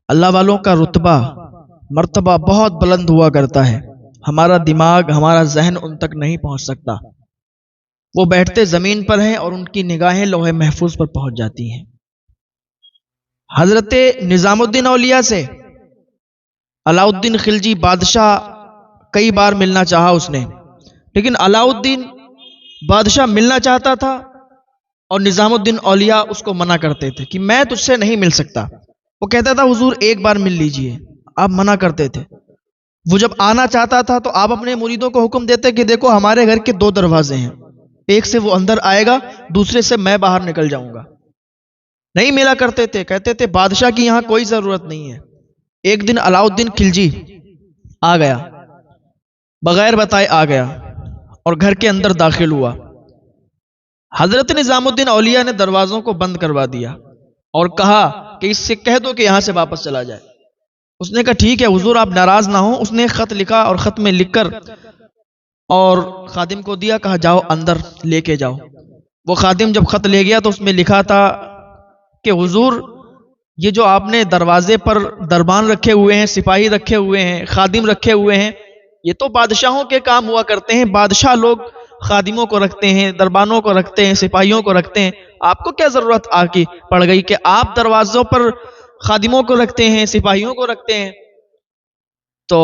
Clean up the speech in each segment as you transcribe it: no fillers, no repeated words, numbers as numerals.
اللہ والوں کا رتبہ مرتبہ بہت بلند ہوا کرتا ہے، ہمارا دماغ ہمارا ذہن ان تک نہیں پہنچ سکتا۔ وہ بیٹھتے زمین پر ہیں اور ان کی نگاہیں لوح محفوظ پر پہنچ جاتی ہیں۔ حضرت نظام الدین اولیاء سے علاؤ الدین خلجی بادشاہ کئی بار ملنا چاہا اس نے، لیکن علاؤ الدین بادشاہ ملنا چاہتا تھا اور نظام الدین اولیاء اس کو منع کرتے تھے کہ میں تجھ سے نہیں مل سکتا۔ وہ کہتا تھا حضور ایک بار مل لیجئے، آپ منع کرتے تھے۔ وہ جب آنا چاہتا تھا تو آپ اپنے مریدوں کو حکم دیتے کہ دیکھو ہمارے گھر کے 2 دروازے ہیں، ایک سے وہ اندر آئے گا، دوسرے سے میں باہر نکل جاؤں گا۔ نہیں ملا کرتے تھے، کہتے تھے بادشاہ کی یہاں کوئی ضرورت نہیں ہے۔ ایک دن علاؤ الدین خلجی آ گیا، بغیر بتائے آ گیا اور گھر کے اندر داخل ہوا۔ حضرت نظام الدین اولیاء نے دروازوں کو بند کروا دیا اور کہا کہ اس سے کہہ دو کہ یہاں سے واپس چلا جائے۔ اس نے کہا ٹھیک ہے حضور آپ ناراض نہ ہوں۔ اس نے ایک خط لکھا اور خط میں لکھ کر اور خادم کو دیا، کہا جاؤ اندر لے کے جاؤ۔ وہ خادم جب خط لے گیا تو اس میں لکھا تھا کہ حضور یہ جو آپ نے دروازے پر دربان رکھے ہوئے ہیں، سپاہی رکھے ہوئے ہیں، خادم رکھے ہوئے ہیں، یہ تو بادشاہوں کے کام ہوا کرتے ہیں۔ بادشاہ لوگ خادموں کو رکھتے ہیں، دربانوں کو رکھتے ہیں، سپاہیوں کو رکھتے ہیں۔ آپ کو کیا ضرورت آ کی پڑ گئی کہ آپ دروازوں پر خادموں کو رکھتے ہیں، سپاہیوں کو رکھتے ہیں؟ تو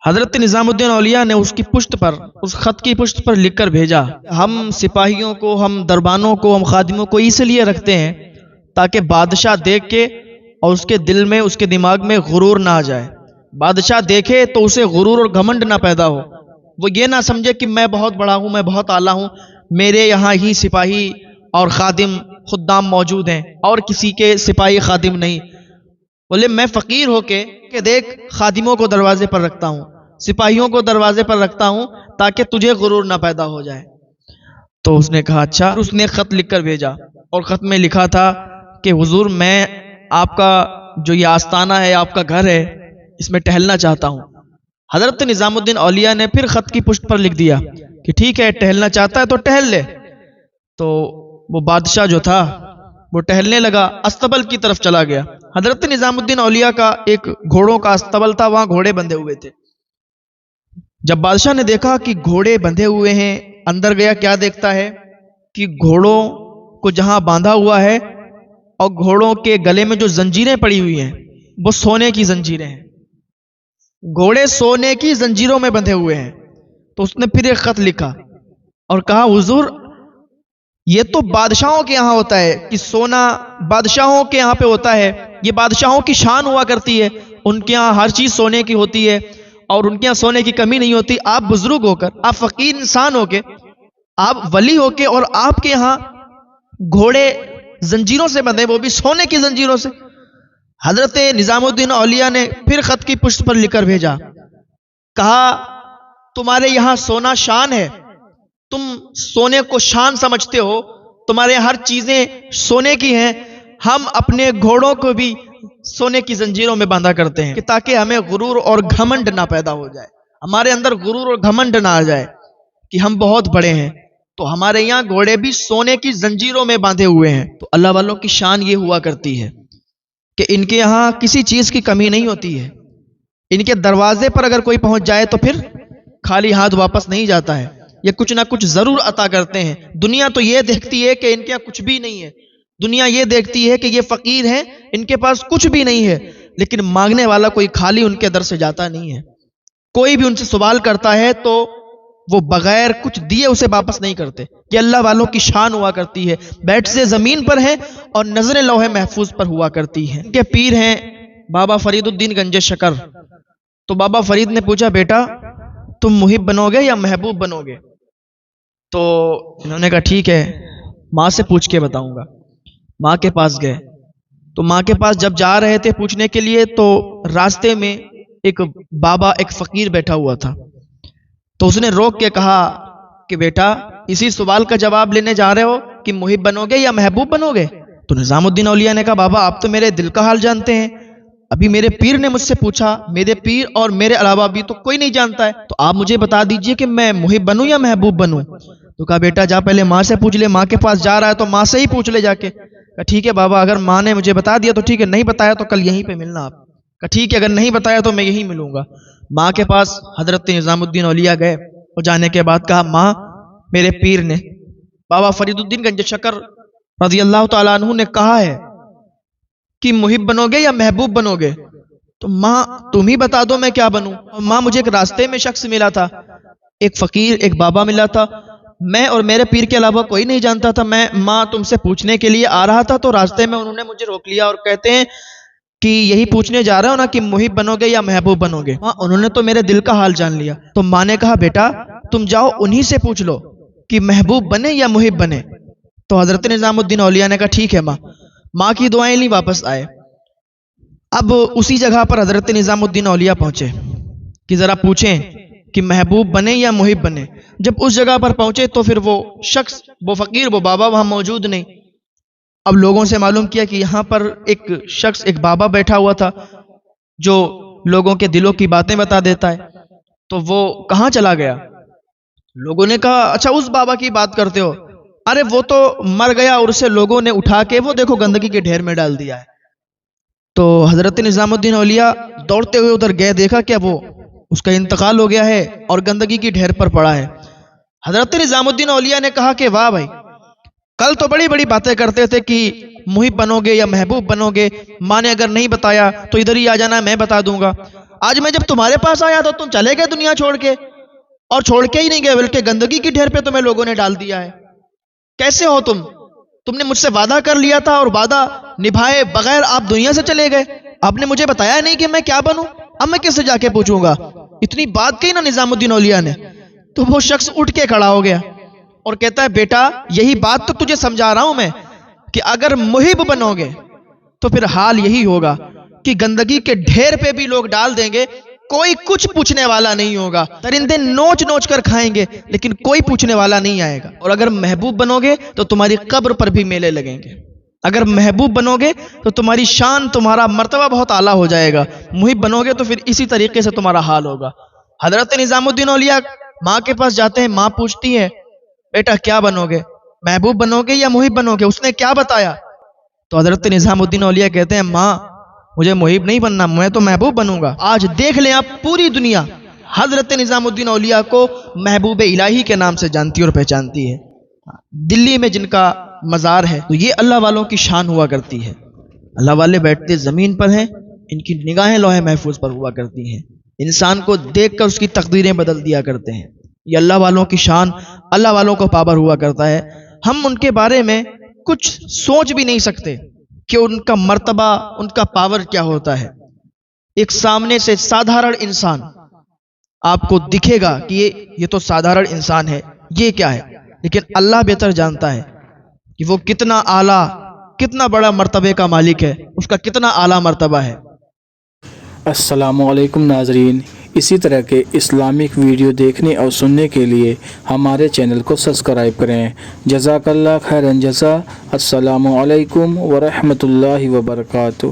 حضرت نظام الدین اولیاء نے اس کی پشت پر، اس خط کی پشت پر لکھ کر بھیجا، ہم سپاہیوں کو، ہم دربانوں کو، ہم خادموں کو اس لیے رکھتے ہیں تاکہ بادشاہ دیکھ کے اور اس کے دل میں، اس کے دماغ میں غرور نہ آ جائے۔ بادشاہ دیکھے تو اسے غرور اور گھمنڈ نہ پیدا ہو، وہ یہ نہ سمجھے کہ میں بہت بڑا ہوں، میں بہت اعلیٰ ہوں، میرے یہاں ہی سپاہی اور خادم خدام موجود ہیں اور کسی کے سپاہی خادم نہیں۔ بولے میں فقیر ہو کے کہ دیکھ خادموں کو دروازے پر رکھتا ہوں، سپاہیوں کو دروازے پر رکھتا ہوں تاکہ تجھے غرور نہ پیدا ہو جائے۔ تو اس نے کہا اچھا۔ اس نے خط لکھ کر بھیجا اور خط میں لکھا تھا کہ حضور میں آپ کا جو یہ آستانہ ہے، آپ کا گھر ہے، اس میں ٹہلنا چاہتا ہوں۔ حضرت نظام الدین اولیاء نے پھر خط کی پشت پر لکھ دیا کہ ٹھیک ہے ٹہلنا چاہتا ہے تو ٹہل لے۔ تو وہ بادشاہ جو تھا وہ ٹہلنے لگا، استبل کی طرف چلا گیا۔ حضرت نظام الدین اولیاء کا ایک گھوڑوں کا استبل تھا، وہاں گھوڑے بندھے ہوئے تھے۔ جب بادشاہ نے دیکھا کہ گھوڑے بندھے ہوئے ہیں، اندر گیا، کیا دیکھتا ہے کہ گھوڑوں کو جہاں باندھا ہوا ہے اور گھوڑوں کے گلے میں جو زنجیریں پڑی ہوئی ہیں وہ سونے کی زنجیریں ہیں، گھوڑے سونے کی زنجیروں میں بندھے ہوئے ہیں۔ تو اس نے پھر ایک خط لکھا اور کہا حضور یہ تو بادشاہوں کے یہاں ہوتا ہے کہ سونا بادشاہوں کے یہاں پہ ہوتا ہے، یہ بادشاہوں کی شان ہوا کرتی ہے، ان کے یہاں ہر چیز سونے کی ہوتی ہے اور ان کے یہاں سونے کی کمی نہیں ہوتی۔ آپ بزرگ ہو کر، آپ فقیر انسان ہو کے، آپ ولی ہو کے، اور آپ کے یہاں گھوڑے زنجیروں سے بندھے، وہ بھی سونے کی زنجیروں سے۔ حضرت نظام الدین اولیاء نے پھر خط کی پشت پر لکھ کر بھیجا، کہا تمہارے یہاں سونا شان ہے، تم سونے کو شان سمجھتے ہو، تمہارے ہر چیزیں سونے کی ہیں، ہم اپنے گھوڑوں کو بھی سونے کی زنجیروں میں باندھا کرتے ہیں کہ تاکہ ہمیں غرور اور گھمنڈ نہ پیدا ہو جائے، ہمارے اندر غرور اور گھمنڈ نہ آ جائے کہ ہم بہت بڑے ہیں۔ تو ہمارے یہاں گھوڑے بھی سونے کی زنجیروں میں باندھے ہوئے ہیں۔ تو اللہ والوں کی شان یہ ہوا کرتی ہے کہ ان کے یہاں کسی چیز کی کمی نہیں ہوتی ہے، ان کے دروازے پر اگر کوئی پہنچ جائے تو پھر خالی ہاتھ واپس نہیں جاتا ہے، یہ کچھ نہ کچھ ضرور عطا کرتے ہیں۔ دنیا تو یہ دیکھتی ہے کہ ان کے یہاں کچھ بھی نہیں ہے، دنیا یہ دیکھتی ہے کہ یہ فقیر ہیں، ان کے پاس کچھ بھی نہیں ہے، لیکن مانگنے والا کوئی خالی ان کے در سے جاتا نہیں ہے۔ کوئی بھی ان سے سوال کرتا ہے تو وہ بغیر کچھ دیے اسے واپس نہیں کرتے۔ یہ اللہ والوں کی شان ہوا کرتی ہے، بیٹھ سے زمین پر ہیں اور نظریں لوح محفوظ پر ہوا کرتی ہیں۔ ان کے پیر ہیں بابا فرید الدین گنج شکر۔ تو بابا فرید نے پوچھا بیٹا تم محب بنو گے یا محبوب بنو گے؟ تو انہوں نے کہا ٹھیک ہے ماں سے پوچھ کے بتاؤں گا۔ ماں کے پاس گئے، تو ماں کے پاس جب جا رہے تھے پوچھنے کے لیے تو راستے میں ایک بابا، ایک فقیر بیٹھا ہوا تھا۔ تو اس نے روک کے کہا کہ بیٹا اسی سوال کا جواب لینے جا رہے ہو کہ محب بنو گے یا محبوب بنو گے؟ تو نظام الدین اولیاء نے کہا بابا آپ تو میرے دل کا حال جانتے ہیں، ابھی میرے پیر نے مجھ سے پوچھا، میرے پیر اور میرے علاوہ بھی تو کوئی نہیں جانتا ہے، تو آپ مجھے بتا دیجئے کہ میں محب بنوں یا محبوب بنوں؟ تو کہا بیٹا جا پہلے ماں سے پوچھ لے، ماں کے پاس جا رہا ہے تو ماں سے ہی پوچھ لے جا کے۔ کہا ٹھیک ہے بابا، اگر ماں نے مجھے بتا دیا تو ٹھیک ہے، نہیں بتایا تو کل یہیں پہ ملنا آپ۔ کہا ٹھیک ہے، اگر نہیں بتایا تو میں یہیں ملوں گا۔ ماں کے پاس حضرت نظام الدین اولیاء گئے اور جانے کے بعد کہا ماں، میرے پیر نے بابا فرید الدین گنج شکر رضی اللہ تعالیٰ عنہ نے کہا ہے کہ محب بنو گے یا محبوب بنو گے؟ تو ماں تم ہی بتا دو میں کیا بنوں۔ ماں مجھے ایک راستے میں شخص ملا تھا، ایک فقیر، ایک بابا ملا تھا، میں اور میرے پیر کے علاوہ کوئی نہیں جانتا تھا۔ میں ماں تم سے پوچھنے کے لیے آ رہا تھا تو راستے میں انہوں نے مجھے روک لیا اور کہتے ہیں کہ یہی پوچھنے جا رہے ہو نا کہ محب بنو گے یا محبوب بنو گے؟ ماں انہوں نے تو میرے دل کا حال جان لیا۔ تو ماں نے کہا بیٹا تم جاؤ انہی سے پوچھ لو کہ محبوب بنے یا محب بنے۔ تو حضرت نظام الدین اولیاء نے کہا ٹھیک ہے ماں۔ ماں کی دعائیں لی، واپس آئے۔ اب اسی جگہ پر حضرت نظام الدین اولیاء پہنچے کہ ذرا پوچھیں کہ محبوب بنے یا محب بنے۔ جب اس جگہ پر پہنچے تو پھر وہ شخص، وہ فقیر، وہ بابا وہاں موجود نہیں۔ اب لوگوں سے معلوم کیا کہ یہاں پر ایک شخص، ایک بابا بیٹھا ہوا تھا جو لوگوں کے دلوں کی باتیں بتا دیتا ہے، تو وہ کہاں چلا گیا؟ لوگوں نے کہا اچھا اس بابا کی بات کرتے ہو؟ ارے وہ تو مر گیا اور اسے لوگوں نے اٹھا کے وہ دیکھو گندگی کے ڈھیر میں ڈال دیا ہے۔ تو حضرت نظام الدین اولیاء دوڑتے ہوئے ادھر گئے، دیکھا کیا وہ اس کا انتقال ہو گیا ہے اور گندگی کی ڈھیر پر پڑا ہے۔ حضرت نظام الدین اولیاء نے کہا کہ واہ بھائی، کل تو بڑی بڑی باتیں کرتے تھے کہ محب بنو گے یا محبوب بنو گے، ماں نے اگر نہیں بتایا تو ادھر ہی آ جانا، میں بتا دوں گا۔ آج میں جب تمہارے پاس آیا تو تم چلے گئے دنیا چھوڑ کے، اور چھوڑ کے ہی نہیں گئے بلکہ گندگی کی ڈھیر پہ تمہیں لوگوں نے ڈال دیا ہے۔ کیسے ہو تم نے مجھ سے وعدہ کر لیا تھا اور وعدہ نبھائے بغیر آپ دنیا سے چلے گئے، آپ نے مجھے بتایا نہیں کہ میں کیا بنوں، اب میں کس سے جا کے پوچھوں گا؟ اتنی بات کہی نا نظام الدین اولیاء نے، تو وہ شخص اٹھ کے کھڑا ہو گیا اور کہتا ہے بیٹا یہی بات تو تجھے سمجھا رہا ہوں میں کہ اگر محب بنو گے تو پھر حال یہی ہوگا کہ گندگی کے ڈھیر پہ بھی لوگ ڈال دیں گے، کوئی کچھ پوچھنے والا نہیں ہوگا، درندے نوچ نوچ کر کھائیں گے لیکن کوئی پوچھنے والا نہیں آئے گا۔ اور اگر محبوب بنو گے تو تمہاری قبر پر بھی میلے لگیں گے، اگر محبوب بنو گے تو تمہاری شان، تمہارا مرتبہ بہت اعلیٰ ہو جائے گا، محب بنو گے تو پھر اسی طریقے سے تمہارا حال ہوگا۔ حضرت نظام الدین اولیاء ماں کے پاس جاتے ہیں، ماں پوچھتی ہے بیٹا کیا بنو گے، محبوب بنو گے یا محب بنو گے؟ اس نے کیا بتایا؟ تو حضرت نظام الدین اولیاء کہتے ہیں ماں مجھے محب نہیں بننا، میں تو محبوب بنوں گا۔ آج دیکھ لیں آپ، پوری دنیا حضرت نظام الدین اولیاء کو محبوب الہی کے نام سے جانتی اور پہچانتی ہے۔ دلی میں جن کا مزار ہے تو یہ اللہ والوں کی شان ہوا کرتی ہے۔ اللہ والے بیٹھتے زمین پر ہیں، ان کی نگاہیں لوح محفوظ پر ہوا کرتی ہیں، انسان کو دیکھ کر اس کی تقدیریں بدل دیا کرتے ہیں۔ یہ اللہ والوں کی شان، اللہ والوں کو پابر ہوا کرتا ہے۔ ہم ان کے بارے میں کچھ سوچ بھی نہیں سکتے کہ ان کا مرتبہ، ان کا پاور کیا ہوتا ہے۔ ایک سامنے سے سادھارن انسان آپ کو دکھے گا کہ یہ تو سادھارن انسان ہے، یہ کیا ہے، لیکن اللہ بہتر جانتا ہے کہ وہ کتنا اعلیٰ، کتنا بڑا مرتبے کا مالک ہے، اس کا کتنا اعلیٰ مرتبہ ہے۔ السلام علیکم ناظرین، اسی طرح کے اسلامک ویڈیو دیکھنے اور سننے کے لیے ہمارے چینل کو سبسکرائب کریں۔ جزاک اللہ خیرن جزا۔ السلام علیکم ورحمۃ اللہ وبرکاتہ۔